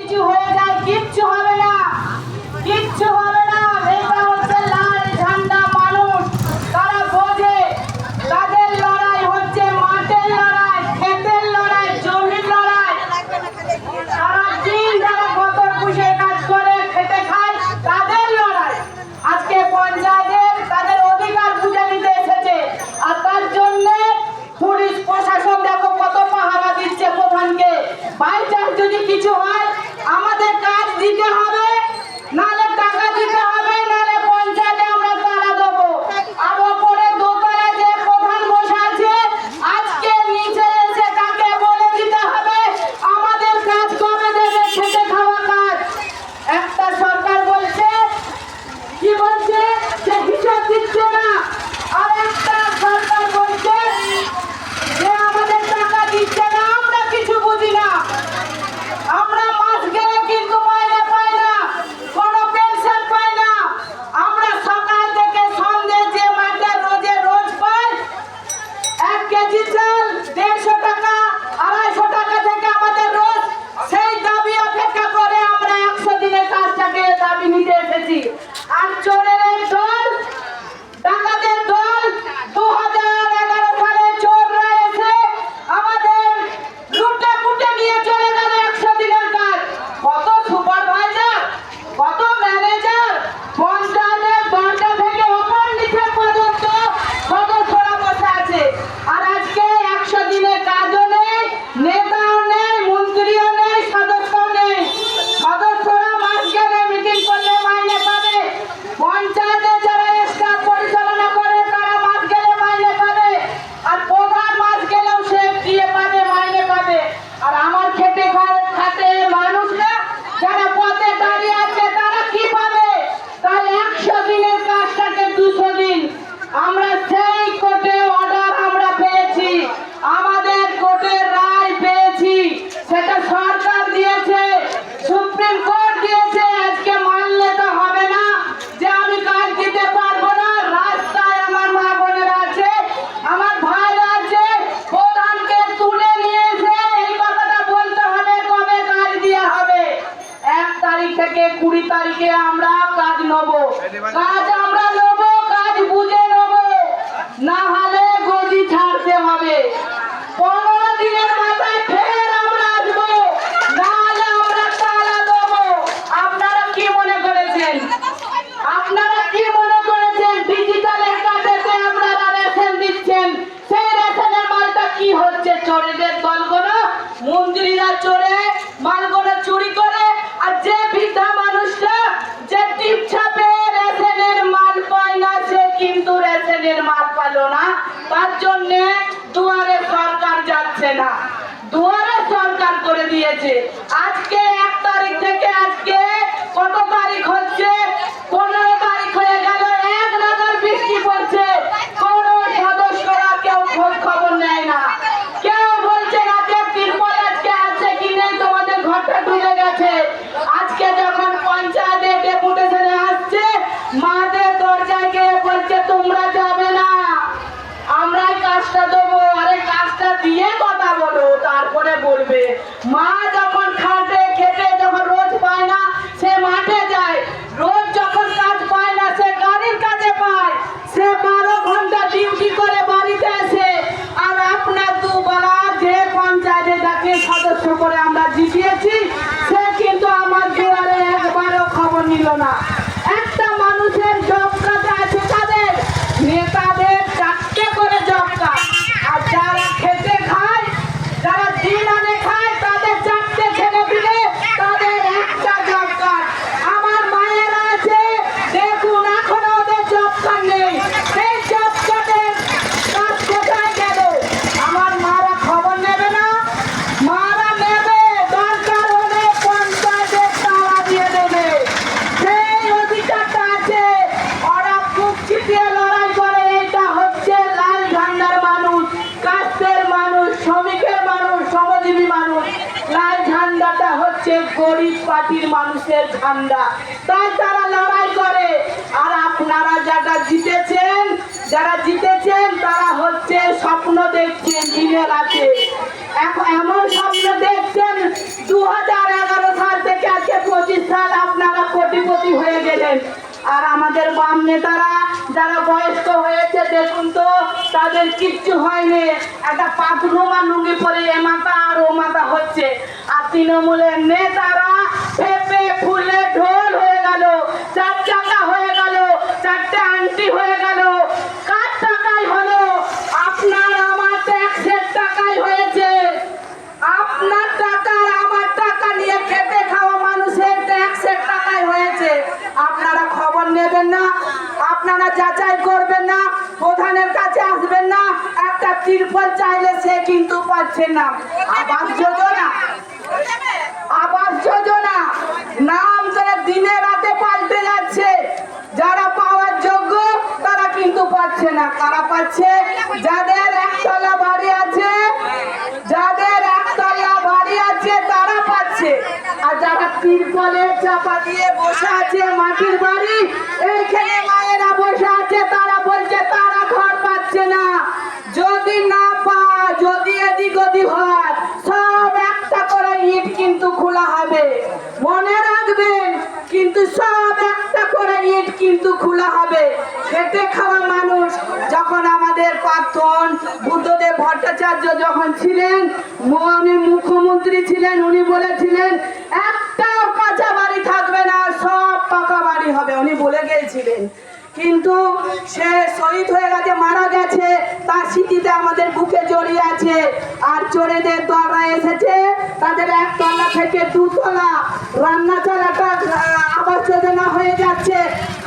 কিছু হয়ে যায়, কিচ্ছু হবে না, কিচ্ছু হবে না। এটা হচ্ছে লাল ঝান্ডা মানুষ, তারা বোঝে তাদের লড়াই হচ্ছে মাঠের লড়াই, ক্ষেতের লড়াই, জমির লড়াই। সারাদিন যারা কত পুষে কাজ করে খেটে খায় তাদের লড়াই। আজকে পঞ্চায়েতের তাদের অধিকার বুঝে নিতে এসেছে, আর তার জন্য পুলিশ প্রশাসন দেখো কত পাহারা দিচ্ছে প্রধানকে। বাই চান্স যদি কিছু হয় আমাদের কাজ দিতে হবে, নালে টাকা দিতে হবে, নালে পঞ্চায়েতে আমরা তাড়া দেবো। আর ওপরে দোতলায় যে প্রধান বসে আছে আজকে নিচে এসে তাকে বলে দিতে হবে আমাদের কাজ কবে দেবে, খেতে খাওয়া কাজ। একটা সরকার বলছে কি বলছে যে হিসাব দিচ্ছে না, আর একটা সরকার বলছে যে আমাদের টাকা দিচ্ছে না। আমরা কিছু বুঝি না, আমরা মাস গেলে কিন্তু মাইনে পাই না, কোনো পেনশন পাই না। আমরা সকাল থেকে সন্ধ্যে যে মাঠে রোজে রোজ পাই 1 কেজি চাল 150 টাকা 250 টাকা থেকে আমাদের রোজ, সেই দাবি অপেক্ষা করে আমরা 100 দিনের কাজটাকে দাবি নিতে এসেছি। আর চোরের এই দল, ডাকাতের দল 2011 সালে চোররা এসে আমাদের লুটে পুটে নিয়ে চলে গেল 100 দিনের কাজ। কত সুপারভাইজার, কত ম্যানেজার, পঞ্চায়েতের দরজা থেকে ওপর নিচে পর্যন্ত সদস্যরা বসে আছে। আর আজকে 100 দিনের কাজও নেই, নেতাও নেই, মন্ত্রীও নেই, সদস্যও নেই। সদস্যরা মাস গেলে মিটিং করলে মাইনে পাবে, পঞ্চায়েতে যারা স্টাফ পরিচালনা করে তারা মাস গেলে মাইনে পাবে, আর প্রধান মাস গেলেও সে দিয়ে পাবে, মাইনে পাবে। আর আমার খেটে খাতে মানুষরা যারা পথে দাঁড়িয়ে আছে তারা কি পাবে? তাই 100 দিনের কাজটাকে 200 দিন। আমরা সেই কোর্টে অর্ডার আমরা পেয়েছি, আমাদের কোর্টের রায় পেয়েছি, সেটা সরকার দিয়েছে, সুপ্রিম কোর্ট দিয়েছে। আজকে মানলে তো হবে না যে আমি কাজ দিতে পারবো না। রাস্তায় আমার মা বোনেরা আছে, আমার ভাইরা আছে, প্রধানকে তুলে নিয়ে এসে এই কথাটা বলতে হবে কবে কাজ দেওয়া হবে। 1 তারিখ থেকে 20 তারিখে আমরা কাজ নেব, কাজ আমরা নেব, কাজ বুঝে নেব, না হলে গদি ছাড়তে হবে। 15 দিনের মাথায় ফের আমরা আসবো, না হলে আমরা তালা দেবো। আপনারা কি মনে করেছেন? আপনারা কি মনে করেছেন ডিজিটালের কার্ডেতে আপনারা রেশন দিচ্ছেন, সেই রেশনের মালটা কি হচ্ছে? চোরেদের দলগুলো, মন্ত্রীরা চোরে মালগুলো চুরি করে, আর যে বৃদ্ধা মানুষটা যে টিপ ছাপে রেশনের মাল পায় না সে কিন্তু রেশনের মাল পালো না। তার জন্য দুয়ারে সরকার যাচ্ছে না, দুয়ারে সরকার করে দিয়েছে। আজকে 1 তারিখ থেকে আজকে কত তারিখ হচ্ছে? 15 তারিখ হয়ে গেল, এক নাগার বৃষ্টি পড়ছে, কোন সদস্যরা কেউ খোঁজ খবর নেয় না। কেউ বলছে না যে তিরপল আজকে আছে কি নেই, তোমাদের ঘরটা ঢুকে গেছে। আজকে যখন পঞ্চায়েতে ডেপুটেশনে আসছে, মাদের দরজায় গিয়ে বলছে তোমরা যাবে না, আমরাই কাজটা দেবো। আরে কাজটা দিয়ে কথা বলো, তারপরে বলবে। মা যখন খাটে খেটে যখন রোজ পায় না সে মাঠে যায়, রোজ যখন কাজ পায় না সে গাড়ির কাজে পায়, সে 12 ঘন্টা ডিউটি করে বাড়িতে আসে। আর আপনার দুবেলা যে পঞ্চায়েতে যাকে সদস্য করে আমরা জিতিয়েছি সে কিন্তু আমার দুয়ারে একবারও খবর নিল না। একটা মানুষের জব কার্ড আছে, তাদের নেতাদের 4টে করে জব কার্ড, আর যারা খেতে খায়, যারা দিন আনে খায়, তাদের 4টে ছেলে দিলে তাদের একটা জব কার্ড। আমার মায়েরা আছে, দেখুন এখনো ওদের জব কার্ড নেই। সেই জব কার্ডের কাজ কোথায় গেল? আমার মারা খবর নেবে না? মারা নেবে, দরকার হলে পঞ্চায়েতে তালা দিয়ে দেবে। সেই অধিকারটা আছে, ওরা বুক চিতিয়ে লড়াই করে। এটা হচ্ছে লাল ঝান্ডার মানুষ, কাস্তের মানুষ, শ্রমিকের মানুষ, শ্রমজীবী মানুষ। লাল ঝান্ডাটা হচ্ছে গরিব পার্টির মানুষের ঝান্ডা, তাই তারা লড়াই করে। আর আপনারা যারা জিতেছেন তারা হচ্ছে স্বপ্ন দেখছেন দিনের রাতে। এখন এমন স্বপ্ন দেখছেন 2011 সাল থেকে করছেন। আর আমাদের বাম নেতারা যারা বয়স্ক হয়েছে দেখুন তো, তাদের কিচ্ছু হয়নি, একটা পাতলুমা লুঙ্গি পরে এ মাথা আর ও মাথা হচ্ছে। আর তৃণমূলের নেতারা পেঁপে ফুলে ঢোল হয়ে গেল, 4 চাকা হয়ে গেল, 4টে আন্টি হয়ে গেল। কার টাকায় হলো? আপনার আমার ট্যাক্সের টাকায় হয়েছে। আপনার টাকা আর আমার টাকা নিয়ে খেটে খাওয়া মানুষের ট্যাক্সের টাকায় হয়েছে। আপনারা খবর নেবেন না, আপনারা যাচাই করবেন না, প্রধানের কাছে আসবেন না। একটা তিরপল চাইলে সে কিন্তু পাচ্ছেন না। আবাস যোজনা, আবাস যোজনা নাম ধরে দিনে রাতে পাল্টে যাচ্ছে। যারা পাওয়ার যোগ্য তারা কিন্তু পাচ্ছে না। কারা পাচ্ছে? যাদের একতলা বাড়ি আছে, যাদের একতলা বাড়ি আছে তারা পাচ্ছে। আর যারা তিরপলে চাপা দিয়ে বসে আছে মাটির বাড়ি, এইখানে মায়েরা বসে আছে, তারা বলছে তারা ঘর পাচ্ছে না। যদি না পায়, যদি এদিক ওদিক হয়, সব একটা করে ইট কিন্তু খোলা হবে, মনে রাখবেন। কিন্তু সব একটা করে ইট কিন্তু খোলা হবে। খেটে খাওয়া মানুষ, যখন আমাদের প্রাক্তন বুদ্ধদেব ভট্টাচার্য যখন ছিলেন, মুখ্যমন্ত্রী ছিলেন, উনি বলেছিলেন একটাও কাঁচা বাড়ি থাকবে না, সব পাকা বাড়ি হবে, উনি বলে গিয়েছিলেন। কিন্তু সে শহীদ হয়ে গেছে, মারা গেছে, তার স্মৃতিতে আমাদের বুকে জড়িয়ে আছে। আর চোরেদের দলরা এসেছে, তাদের 1 তলা থেকে 2 তলা, রান্না চালাটা আবাস যোজনা হয়ে যাচ্ছে,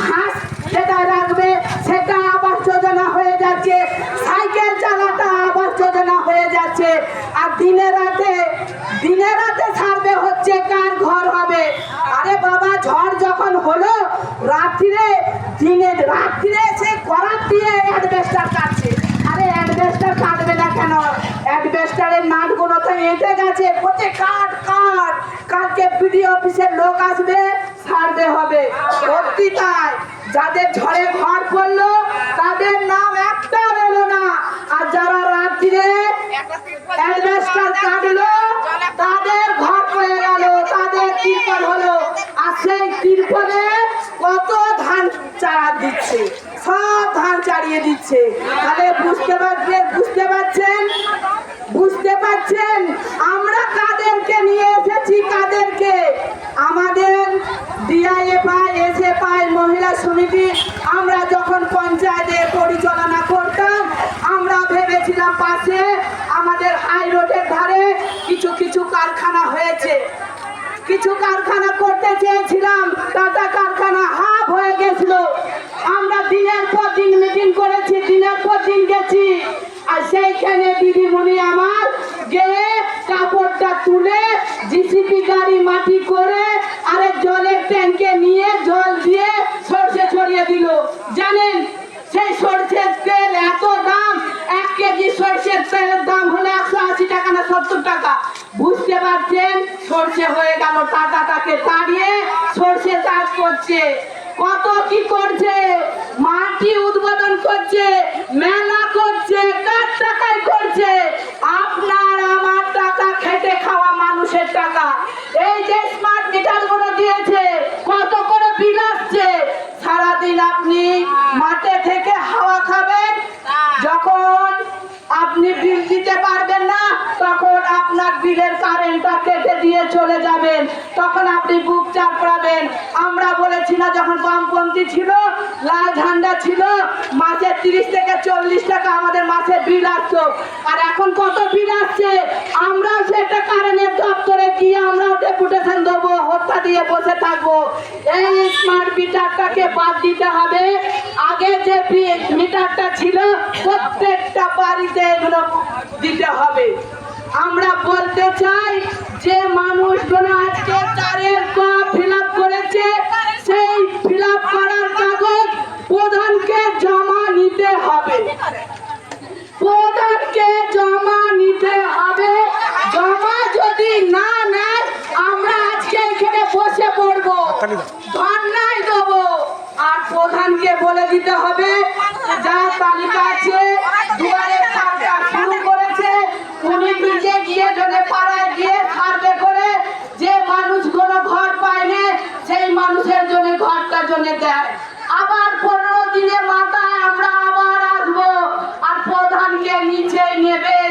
হাঁস যেটা রাখবে সেটা আবাস যোজনা হয়ে যাচ্ছে, সাইকেল চালাটা আবাস যোজনা হয়ে যাচ্ছে। আর দিনে রাতে সার্ভে হচ্ছে কার ঘর হবে। আরে বাবা, ঝড় যখন হলো রাত্রিরে সে করাত দিয়ে অ্যাডভেস্টার কাটছে। আরে অ্যাডভেস্টার কাটবে না কেন? অ্যাডভেস্টারের নাটগুলো তো এঁটে গেছে, বলছে কাট কাট, কালকে বিডিও অফিসের লোক আসবে, সার্ভে হবে। সত্যি তাই, যাদের ঝড়ে ঘর পড়লো তাদের নাম একটাও এলো না। আর যারা রাত্রিরে অ্যাডভেস্টার কাটলো তাদের ঘর পড়ে গেল, তাদের তিরপল হলো। আর সেই তিরপলে কত ধান চারা দিচ্ছে, সব ধান চারিয়ে দিচ্ছে। তাহলে বুঝতে পারছেন আমরা কাদেরকে নিয়ে এসেছি, কাদেরকে? আমাদের ডিআইএফআই, এসএফআই মহিলা সমিতি, আমরা যখন পঞ্চায়েতে পরিচালনা করতাম, আমরা ভেবেছিলাম পাশে আমাদের হাই রোডের ধারে কিছু কারখানা হয়েছে, কিছু কারখানা করতে চেয়েছিলাম, টাটা কারখানা হাফ হয়ে গেছিল। আমরা দিনের পর দিন মিটিং করেছি, দিনের পর দিন গেছি। আর সেইখানে দিদিমণি আমার গিয়ে কাপড়টা তুলে জিসিপি গাড়ি মাটি করে আরে জলের ট্যাঙ্কে নিয়ে জল দিয়ে সরষে ছড়িয়ে দিল। জানেন সেই সরষের তেল এত দাম, 1 কেজি সরষের তেলের দাম হলো 180 টাকা না 70 টাকা। বুঝতে পারছেন? সরষে হয়ে গেল, টাকাটাকে তাড়িয়ে সরষে চাষ করছে। কত কি করছে, মাটি উদ্বোধন করছে, মেলা করছে, কার টাকায় করছে? আপনার আমার টাকা, খেটে খাওয়া মানুষের টাকা। এই যে স্মার্ট মিটার গুলো দিয়েছে, কত করে বিল আসছে। সারাদিন আপনি মাঠে থেকে হাওয়া খাবেন, যখন আপনি বিল দিতে পারবেন না তখন আপনার বিলের কারেন্টটা কেটে দিয়ে চলে যাবেন, তখন আপনি বুক চাপড়াবেন। আমরা বলেছি না, যখন বামপন্থী ছিল, লাল ঝান্ডা ছিল, মাসে 30 থেকে 40 টাকা আমাদের মাসে বিল আসতো। আর এখন কত বিল আসছে? আমরাও সেটা কারেন্টের দপ্তরে গিয়ে আমরাও ডেপুটেশন দেবো, হত্যা দিয়ে বসে থাকবো। এই স্মার্ট মিটারটাকে বাদ দিতে হবে। আগে যে মিটারটা ছিল প্রত্যেকটা বাড়িতে এগুলো দিতে হবে। আমরা বলতে চাই যে মানুষগুলো আজকে তারের ফিল আপ করেছে, সেই ফিল আপ করার কাগজ প্রধানকে জমা নিতে হবে, প্রধানকে জমা নিতে হবে। জমা যদি না নেয় আমরা আজকে এখানে বসে পড়বো, ধর্নায় দেবো। আর প্রধানকে বলে দিতে হবে যা তালিকা আছে, দুয়ারে সার্ভে শুরু করেছে, উনি নিজে গিয়ে ধরে পাড়ায় গিয়ে সার্ভে করে যে মানুষগুলো ঘর পায়নি সেই মানুষের জন্য ঘরটার জন্য নিচে নেবে